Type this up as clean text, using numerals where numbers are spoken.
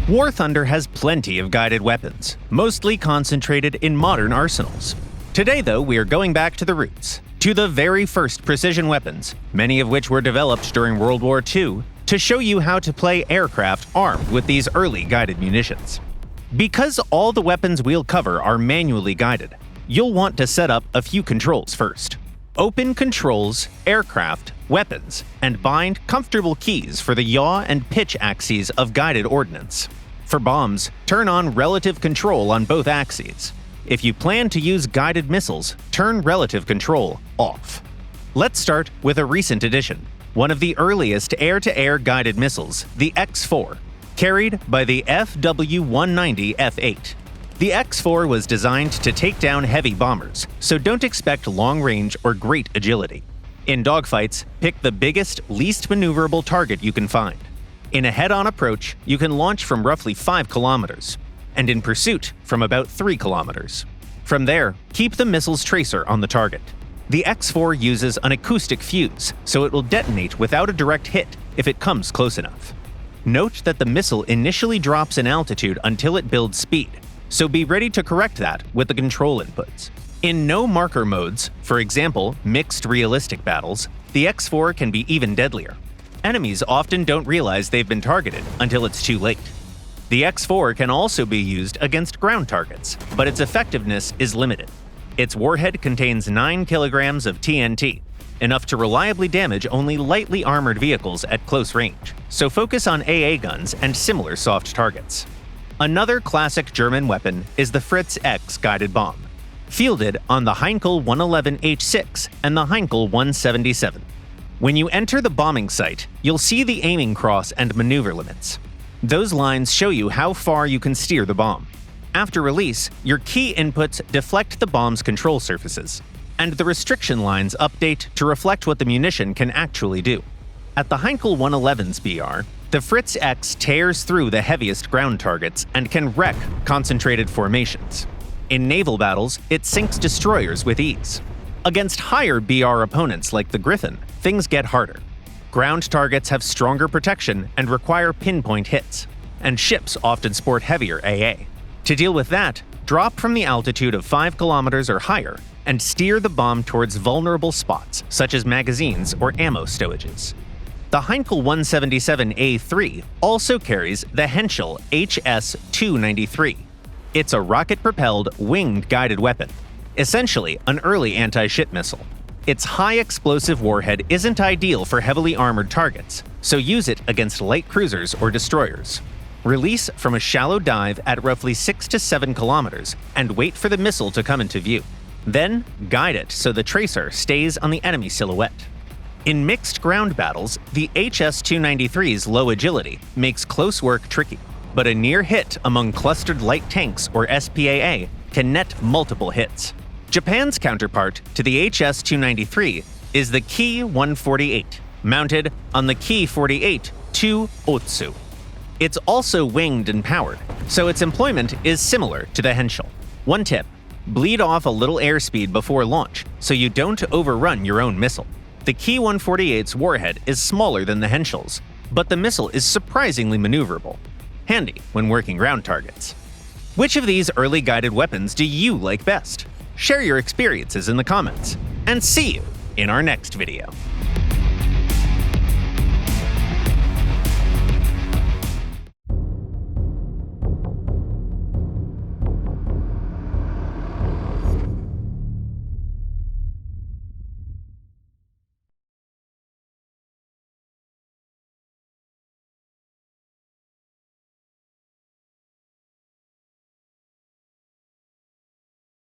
War Thunder has plenty of guided weapons, mostly concentrated in modern arsenals. Today, though, we are going back to the roots, to the very first precision weapons, many of which were developed during World War II, to show you how to play aircraft armed with these early guided munitions. Because all the weapons we'll cover are manually guided, you'll want to set up a few controls first. Open Controls, Aircraft, Weapons, and bind comfortable keys for the yaw and pitch axes of guided ordnance. For bombs, turn on Relative Control on both axes. If you plan to use guided missiles, turn Relative Control off. Let's start with a recent addition, one of the earliest air-to-air guided missiles, the X-4, carried by the FW-190 F-8. The X-4 was designed to take down heavy bombers, so don't expect long range or great agility. In dogfights, pick the biggest, least maneuverable target you can find. In a head-on approach, you can launch from roughly 5 kilometers, and in pursuit from about 3 kilometers. From there, keep the missile's tracer on the target. The X-4 uses an acoustic fuse, so it will detonate without a direct hit if it comes close enough. Note that the missile initially drops in altitude until it builds speed, so be ready to correct that with the control inputs. In no marker modes, for example, mixed realistic battles, the X-4 can be even deadlier. Enemies often don't realize they've been targeted until it's too late. The X-4 can also be used against ground targets, but its effectiveness is limited. Its warhead contains 9 kilograms of TNT, enough to reliably damage only lightly armored vehicles at close range, so focus on AA guns and similar soft targets. Another classic German weapon is the Fritz X guided bomb, fielded on the Heinkel 111H6 and the Heinkel 177. When you enter the bombing site, you'll see the aiming cross and maneuver limits. Those lines show you how far you can steer the bomb. After release, your key inputs deflect the bomb's control surfaces, and the restriction lines update to reflect what the munition can actually do. At the Heinkel 111's BR, the Fritz X tears through the heaviest ground targets and can wreck concentrated formations. In naval battles, it sinks destroyers with ease. Against higher BR opponents like the Griffin, things get harder. Ground targets have stronger protection and require pinpoint hits, and ships often sport heavier AA. To deal with that, drop from the altitude of 5 kilometers or higher and steer the bomb towards vulnerable spots such as magazines or ammo stowages. The Heinkel 177A3 also carries the Henschel HS-293. It's a rocket-propelled, winged guided weapon, essentially an early anti-ship missile. Its high-explosive warhead isn't ideal for heavily armored targets, so use it against light cruisers or destroyers. Release from a shallow dive at roughly 6 to 7 kilometers and wait for the missile to come into view. Then, guide it so the tracer stays on the enemy silhouette. In mixed ground battles, the HS-293's low agility makes close work tricky, but a near hit among clustered light tanks or SPAA can net multiple hits. Japan's counterpart to the HS-293 is the Ki-148, mounted on the Ki-48-2 Otsu. It's also winged and powered, so its employment is similar to the Henschel. One tip: bleed off a little airspeed before launch so you don't overrun your own missile. The Ki-148's warhead is smaller than the Henschel's, but the missile is surprisingly maneuverable, handy when working ground targets. Which of these early guided weapons do you like best? Share your experiences in the comments, and see you in our next video.